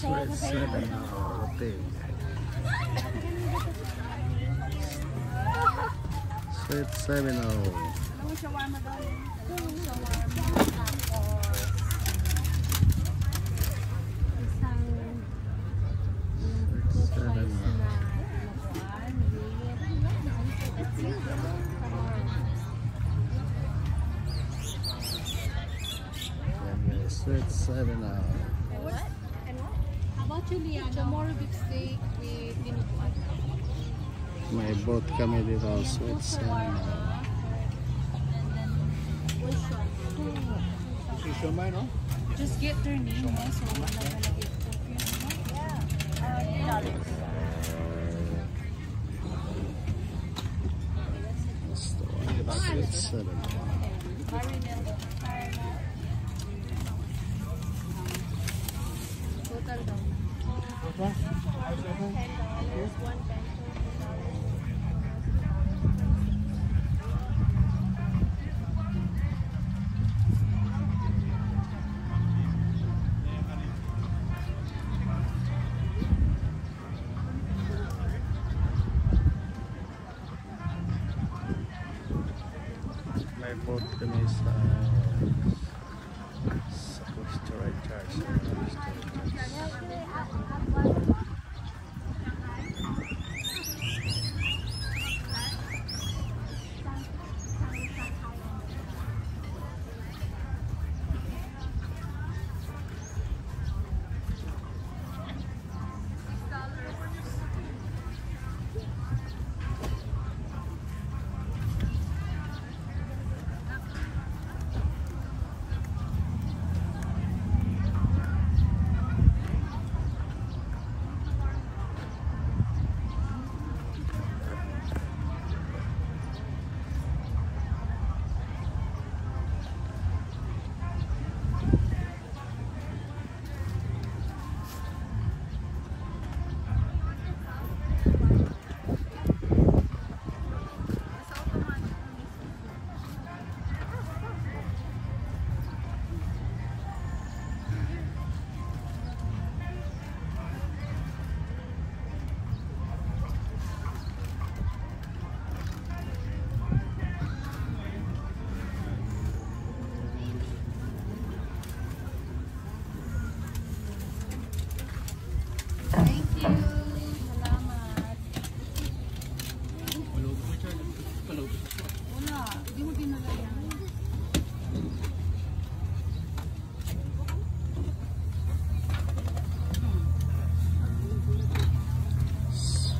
Sweet 7 roti. Sweet 7 shawarma daw. Sweet 7 What? And what? How about Juliana? Tomorrow big steak with dinuguan. May boat kami dito. Sweet 7 Shumai, no? Just get their name, eh? So we're not gonna get confused, no? Yeah. Sweet 7. Total daw. $10, $1 peso. May boat kami sa Costa Rica.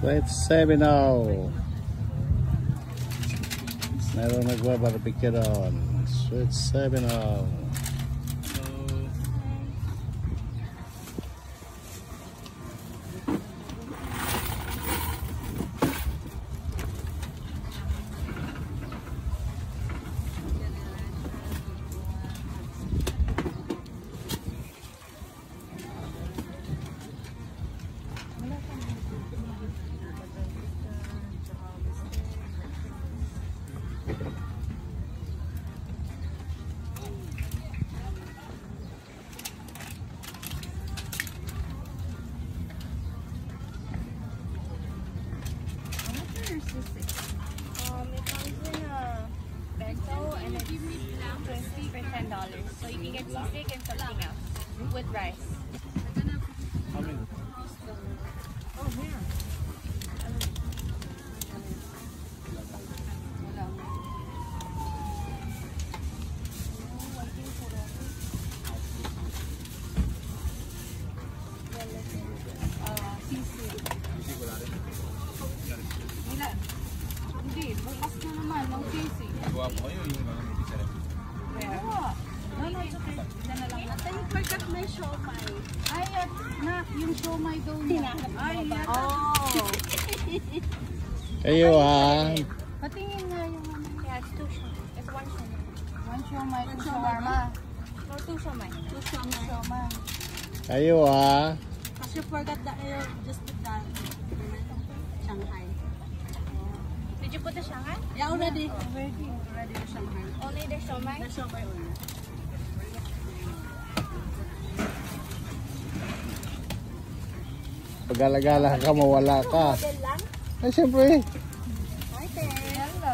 Sweet 7 Meron nagbabarbecue doon. Sweet 7 It comes in a bento and it's 20 for $10. So you can get seasick and something else with rice. How many? Oh, here. Hindi, bukas na naman, no casing. Gawa po kayo yung No, it's okay. Diyan na lang. I forgot my siomai. Ay, na, yung siomai daw niya. Ay, oh. Kayo Patingin nga yung ano. Yeah, it's two siomai. It's one siomai. One siomai, two shawarma. No, two siomai. Two siomai. Kayo Kasi forgot that just put that Shanghai. Did you put the Shanghai? Yeah, already. Already the Shanghai. Only the siomai? The siomai only. Pag-alagala ka, mawala ka. Ay, siyempre. Hello.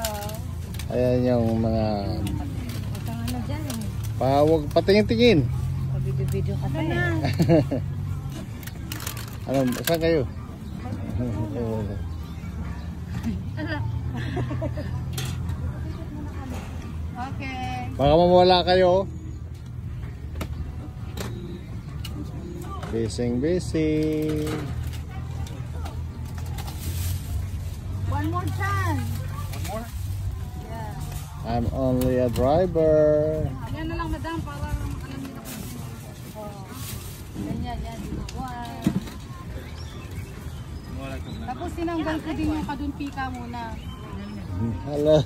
Ayan yung mga... Utang ano dyan eh. Huwag patingin-tingin. Pabidyo-video ka pa eh. Ano, saan kayo? Okay. Baka mawala kayo. Busy. One more chance. I'm only a driver. Yan na lang, madam, para alam nila kung ganyan, yan. Tapos tinanggal ko din yung kadunpika muna. Hello.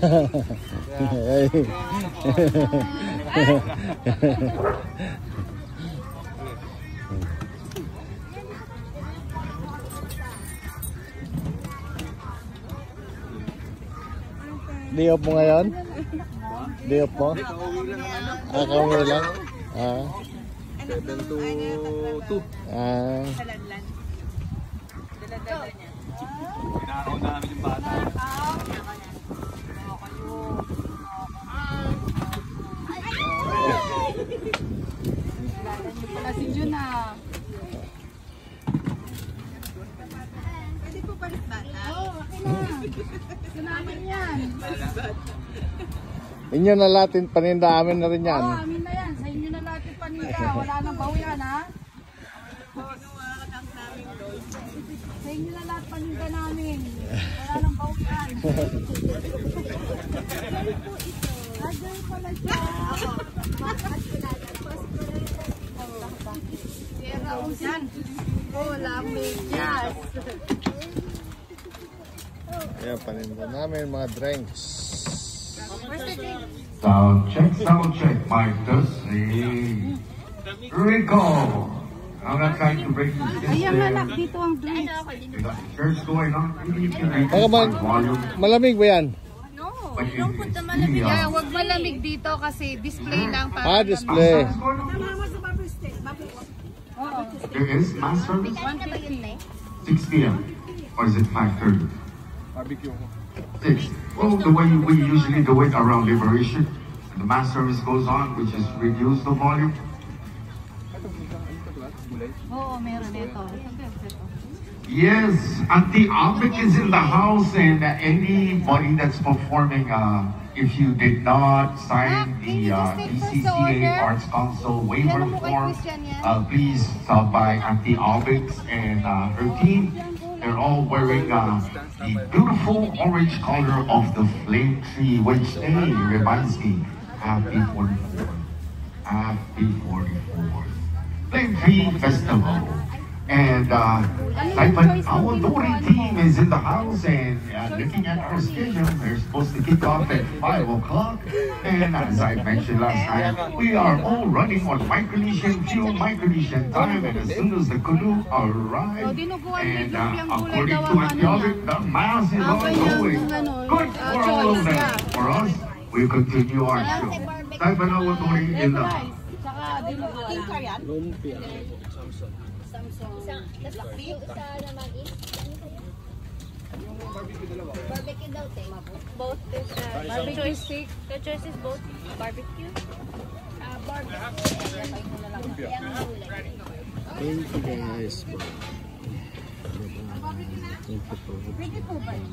Day off mo ngayon? Day off mo? Kauwi lang? 7 to 2. Saladlan. Dala-dala niya. Pinakaw namin yung bata. Lala niyo pala si Jun ah. Pwede po palit bata? Oo, okay na. Gusto namin yan. Inyo na latin paninda, amin na rin yan. Oo, amin na yan. Sa inyo na lahat yung paninda. Wala nang bawian ha. Sa inyo na lahat paninda namin. Wala nang bawian. Agay pala siya. Kera usan. Wala medyas. Ayan, paninda namin mga drinks. Sound check, mic testing. Rico! I'm not trying to break the Ayan system. anak, dito ang drinks. We got the church going on. Even if you reduce Baka my volume, malamig ba yan? but you can see, Kaya wag malamig dito kasi display lang para Display. what's going on. There is mass service, 6 p.m. Or is it 5:30? Barbecue ko. 6. Well, the way we usually do it around Liberation, the mass service goes on, we just reduce the volume. Oo, meron ito. Yes, Auntie Albic is in the house, and anybody that's performing, if you did not sign the DCCA Arts Council waiver form, please stop by Auntie Albic and her team. They're all wearing the beautiful orange color of the flame tree, which reminds me, Happy 44. Happy 44. Flame Tree Festival. And our Dory team is in the house, and looking at our schedule, they're supposed to kick off at 5 o'clock. And as I mentioned last time, we are all running on Micronesian fuel, Micronesian time, and as soon as the canoe arrives, and according to Antiopic, the mass is ongoing. Good for all of them. For us, we continue our show. Tayo pa na Dory in the house. Tsaka dinuguan. Lumpia. Barbecue daw, te. Both is barbecue stick. The choice is both barbecue. Barbecue. Thank you guys. Thank you po. Pwede po ba yun?